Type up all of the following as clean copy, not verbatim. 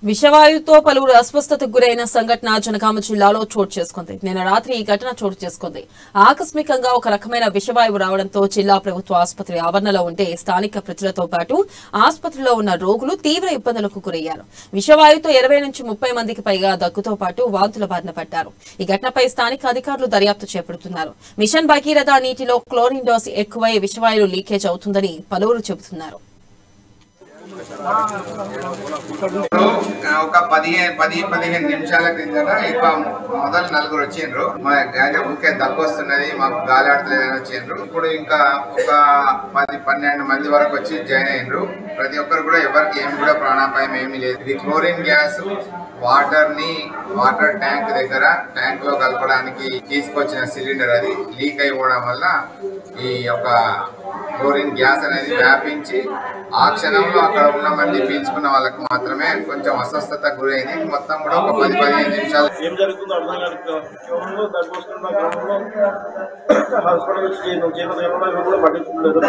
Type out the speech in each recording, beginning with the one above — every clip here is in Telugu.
విషవాయువుతో పలువురు అస్వస్థతకు గురైన సంఘటన జనగామ జిల్లాలో చోటు చేసుకుంది. నిన్న రాత్రి ఈ ఘటన చోటు చేసుకుంది. ఆకస్మికంగా ఒక రకమైన విషవాయువు రావడంతో జిల్లా ప్రభుత్వ ఆసుపత్రి ఆవరణలో ఉండే స్థానిక ప్రజలతో పాటు ఆసుపత్రిలో ఉన్న రోగులు తీవ్ర ఇబ్బందులకు గురయ్యారు. విషవాయువుతో 20 నుంచి 30 మందికి పైగా దగ్గుతో పాటు వాంతుల బారిన పడ్డారు. ఈ ఘటనపై స్థానిక అధికారులు దర్యాప్తు చేపడుతున్నారు. మిషన్ భగీరథ నీటిలో క్లోరిన్ డోస్ ఎక్కువై విషవాయువు లీకేజ్ అవుతుందని పలువురు చెబుతున్నారు. ఒక 15 నిమిషాల క్రిందట ఎక్కువ మొదలు నలుగురు వచ్చిండ్రు. మా గాలి ఊరికే దగ్గు వస్తున్నది, మాకు గాలి ఆడతలేదని వచ్చిండ్రు. ఇప్పుడు ఇంకా ఒక 10-12 మంది వరకు వచ్చి జాయిన్ అయ్యిండ్రు. ప్రతి ఒక్కరు కూడా ఎవరికి ఏమి కూడా ప్రాణాపాయం ఏమీ లేదు. ఇది క్లోరిన్ గ్యాస్ వాటర్ ట్యాంక్ దగ్గర ట్యాంక్ లో కలపడానికి తీసుకొచ్చిన సిలిండర్ అది లీక్ అయిపోవడం వల్ల ఈ యొక్క క్లోరిన్ గ్యాస్ అనేది వ్యాపించి ఆ క్షణంలో అక్కడ ఉన్న మంది పీల్చుకున్న వాళ్ళకి మాత్రమే కొంచెం అస్వస్థత గురైంది. మొత్తం కూడా ఒక 10-15 నిమిషాలు ఏం జరుగుతుందో అర్థం కాదు. హాస్పిటల్ కూడా పట్టించుకోలేదు.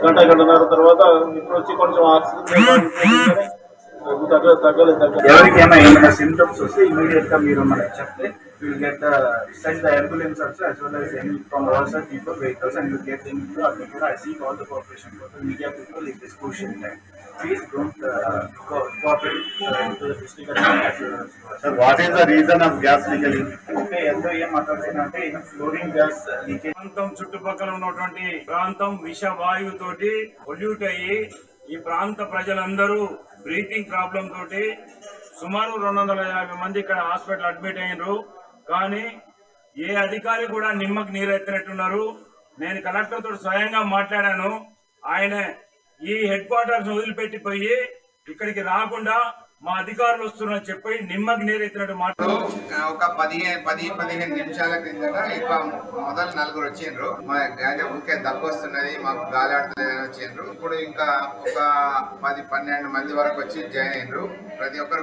గంటన్నర తర్వాత ఇప్పుడు వచ్చి కొంచెం ఆక్సిజన్ ఎవరికైనా ఏమైనా సింటమ్స్ వస్తే ఇమీడియట్ గా మీరు మనకి చెప్తే you'll get the ambulance also as well as any from all such people vehicles and you get into I seek all the cooperation for the media people in this crucial time. Please don't cooperate into the district administration. Sir, what is the reason of gas leakage? అంటే ఎంతో ఏం మాట్లాడుతుందంటే ఫ్లోరింగ్ గ్యాస్ లీకేజ్. ప్రాంతం చుట్టుపక్కల ఉన్నటువంటి ప్రాంతం విషవాయువుతోటి పొల్యూట్ అయ్యి ఈ ప్రాంత ప్రజలందరూ బ్రీతింగ్ ప్రాబ్లం తోటి సుమారు 250 మంది ఇక్కడ హాస్పిటల్ అడ్మిట్ అయినరు. కానీ ఏ అధికారి కూడా నిమ్మకు నీరెత్తినట్టున్నారు. నేను కలెక్టర్ తోటి స్వయంగా మాట్లాడాను. ఆయన ఈ హెడ్ క్వార్టర్స్ వదిలిపెట్టిపోయి ఇక్కడికి రాకుండా మా అధికారులు వస్తున్నారని చెప్పి నిమ్మకి నీరెత్తినట్టు మాట్లాడు. ఒక 10-15 నిమిషాల క్రిందట ఎక్కువ మొదలు నలుగురు వచ్చిండ్రు. మా గాలి ఊరికే దగ్గు వస్తున్నది, మాకు గాలి ఆడతలేదని వచ్చిండ్రు. ఇప్పుడు ఇంకా ఒక 10-12 మంది వరకు వచ్చి జాయిన్ అయ్యిండ్రు. ప్రతి ఒక్కరు